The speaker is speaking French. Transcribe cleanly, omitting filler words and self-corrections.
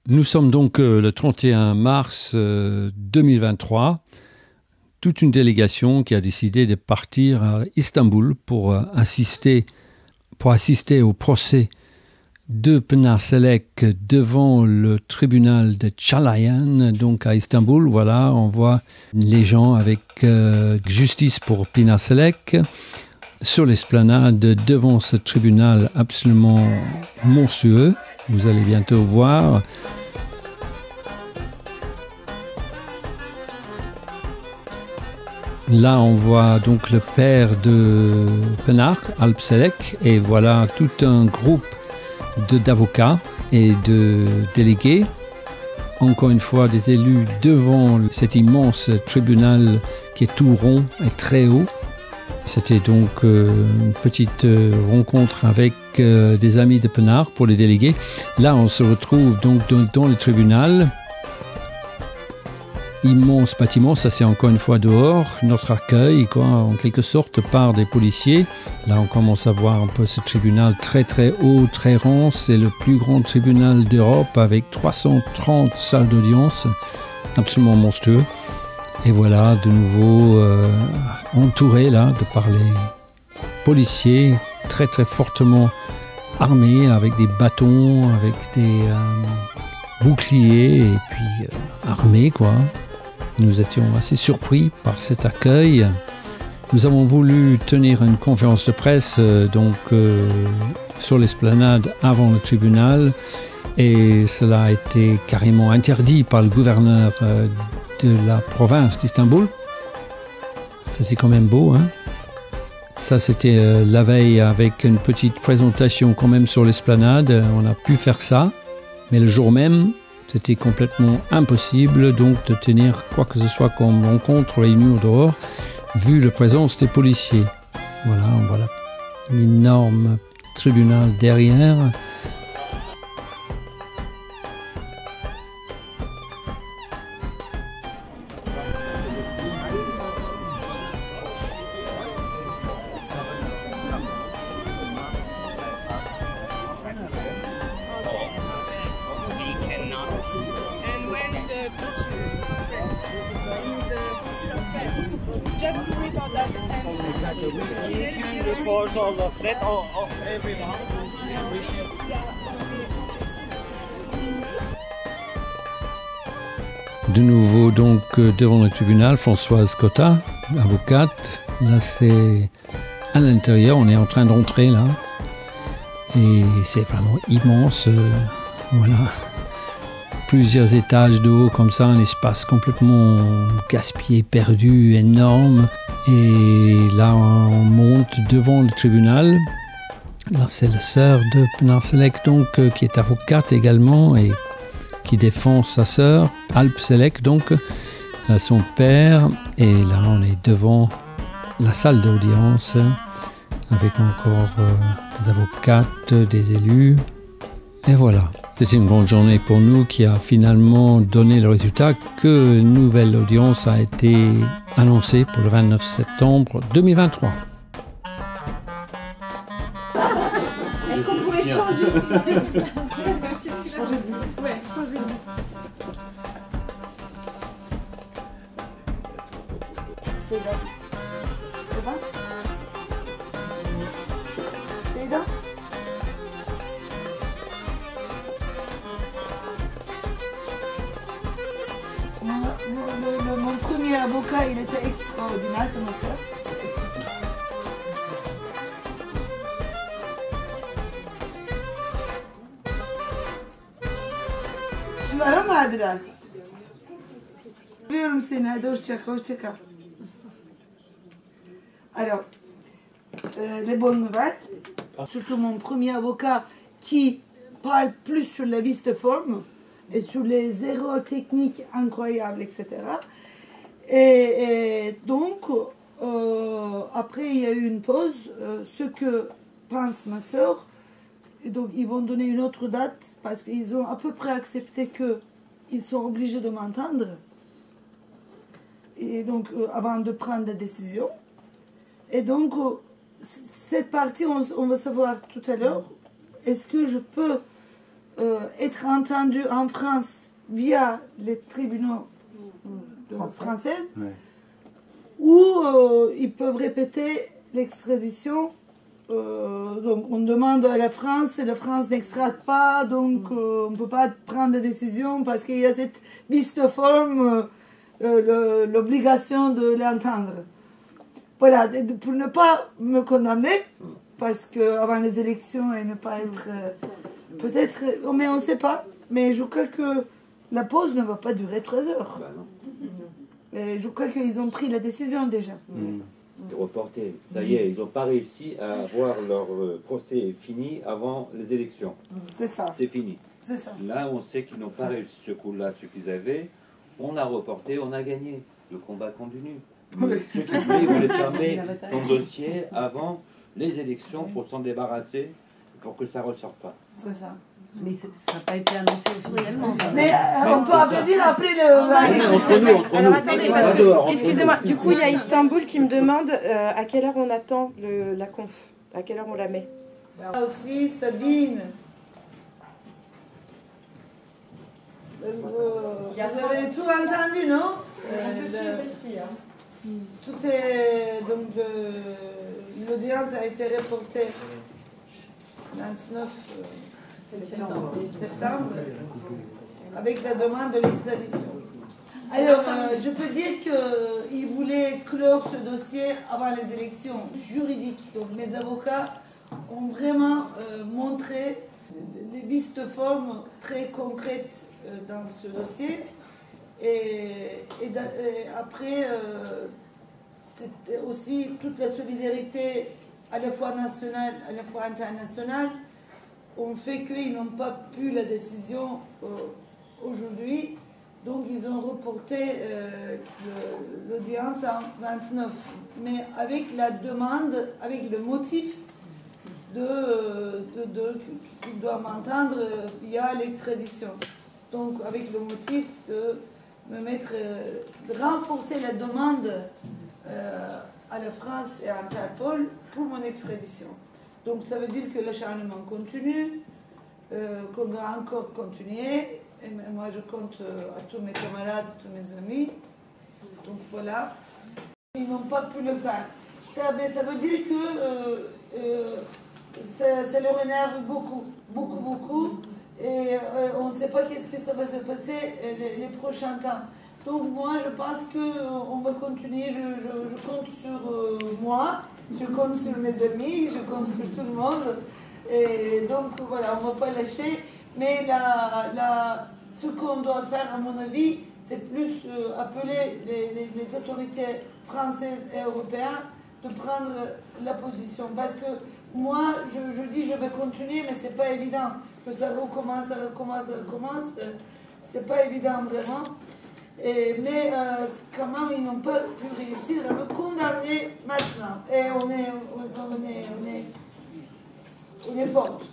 Nous sommes donc le 31 mars 2023. Toute une délégation qui a décidé de partir à Istanbul pour assister au procès de Pınar Selek devant le tribunal de Çağlayan, donc à Istanbul. Voilà, on voit les gens avec justice pour Pınar Selek sur l'esplanade devant ce tribunal absolument monstrueux. Vous allez bientôt voir. Là, on voit donc le père de Pınar, Alp Selek, et voilà tout un groupe d'avocats et de délégués. Encore une fois, des élus devant cet immense tribunal qui est tout rond et très haut. C'était donc une petite rencontre avec des amis de Pınar pour les délégués. Là, on se retrouve donc dans le tribunal. Immense bâtiment, ça c'est encore une fois dehors, notre accueil quoi, en quelque sorte par des policiers. Là on commence à voir un peu ce tribunal très très haut, très rond, c'est le plus grand tribunal d'Europe avec 330 salles d'audience, absolument monstrueux. Et voilà de nouveau entouré là par les policiers très très fortement armés avec des bâtons, avec des boucliers et puis armés quoi. Nous étions assez surpris par cet accueil. Nous avons voulu tenir une conférence de presse sur l'esplanade avant le tribunal et cela a été carrément interdit par le gouverneur de la province d'Istanbul. C'est quand même beau, hein? Ça, c'était la veille avec une petite présentation quand même sur l'esplanade. On a pu faire ça, mais le jour même, c'était complètement impossible donc de tenir quoi que ce soit comme rencontre, réunion dehors, vu la présence des policiers. Voilà l'énorme tribunal derrière. And where's the consular fence? The consular fence. Just to record that. You can report all of that, everyone. De nouveau donc devant le tribunal, Françoise Cotta, avocate. Là c'est à l'intérieur, on est en train d'entrer là. Et c'est vraiment immense. Voilà. Plusieurs étages de haut comme ça, un espace complètement gaspillé, perdu, énorme. Et là, on monte devant le tribunal. Là, c'est la sœur de Pınar Selek, donc, qui est avocate également et qui défend sa sœur, Alp Selek, donc, son père. Et là, on est devant la salle d'audience avec encore des avocates, des élus. Et voilà. C'était une grande journée pour nous qui a finalement donné le résultat que une nouvelle audience a été annoncée pour le 29 septembre 2023. Est-ce qu'on pouvait changer de changer de but. Ouais, changer de but. C'est là. C'est là. C'est là. Mon premier avocat, il était extraordinaire, c'est ma soeur. Şimdi ara mı verdiler? Seviyorum seni, hadi hoşça kal. Alors, les bonnes nouvelles. Surtout mon premier avocat qui parle plus sur la vis de forme et sur les erreurs techniques incroyables, etc. Et donc, après, il y a eu une pause. Ce que pense ma soeur, et donc ils vont donner une autre date parce qu'ils ont à peu près accepté qu'ils sont obligés de m'entendre. Et donc, avant de prendre des décisions. Et donc, cette partie, on va savoir tout à l'heure. Est-ce que je peux être entendus en France via les tribunaux français, ou ils peuvent répéter l'extradition. Donc on demande à la France n'extrade pas, donc on ne peut pas prendre de décision parce qu'il y a cette vice de forme, l'obligation de l'entendre. Voilà, pour ne pas me condamner, parce qu'avant les élections et ne pas être... peut-être, mais on ne sait pas, mais je crois que la pause ne va pas durer 3 heures. Et je crois qu'ils ont pris la décision déjà. Reporté. Ça y est, ils n'ont pas réussi à avoir leur procès fini avant les élections. C'est ça. C'est fini. C'est ça. Là, on sait qu'ils n'ont pas réussi ce coup-là, ce qu'ils avaient. On a reporté, on a gagné. Le combat continue. Mais ceux qui voulaient, ils voulaient fermer ton dossier avant les élections pour s'en débarrasser, pour que ça ne ressorte pas. C'est ça. Mais ça n'a pas été annoncé officiellement. Mais on peut applaudir après le... Entre nous. Alors attendez, parce que, excusez-moi, du coup il y a Istanbul qui me demande à quelle heure on attend la conf, à quelle heure on la met. Là aussi, Sabine. Vous avez tout entendu, non? Tout est... Donc l'audience a été reportée 29 septembre avec la demande de l'extradition. Alors, je peux dire qu'ils voulaient clore ce dossier avant les élections juridiques. Donc, mes avocats ont vraiment montré des vices de forme très concrètes dans ce dossier. Et après, c'était aussi toute la solidarité à la fois nationale, à la fois internationale, ont fait qu'ils n'ont pas pu la décision aujourd'hui. Donc, ils ont reporté l'audience en 29. Mais avec la demande, avec le motif qu'ils doivent m'entendre via l'extradition. Donc, avec le motif de me mettre, de renforcer la demande à la France et à Interpol pour mon extradition. Donc ça veut dire que l'acharnement continue, qu'on doit encore continuer. Et moi je compte à tous mes camarades, tous mes amis. Donc voilà. Ils n'ont pas pu le faire. Ça veut dire que ça leur énerve beaucoup. Et on ne sait pas qu'est-ce que ça va se passer les prochains temps. Donc moi, je pense qu'on va continuer, je compte sur moi, je compte sur mes amis, je compte sur tout le monde. Et donc voilà, on ne va pas lâcher. Mais ce qu'on doit faire, à mon avis, c'est plus appeler les autorités françaises et européennes de prendre la position. Parce que moi, je dis je vais continuer, mais ce n'est pas évident. Que ça recommence, c'est pas évident vraiment. Mais quand même, ils n'ont pas pu réussir à me condamner maintenant. Et on est forte.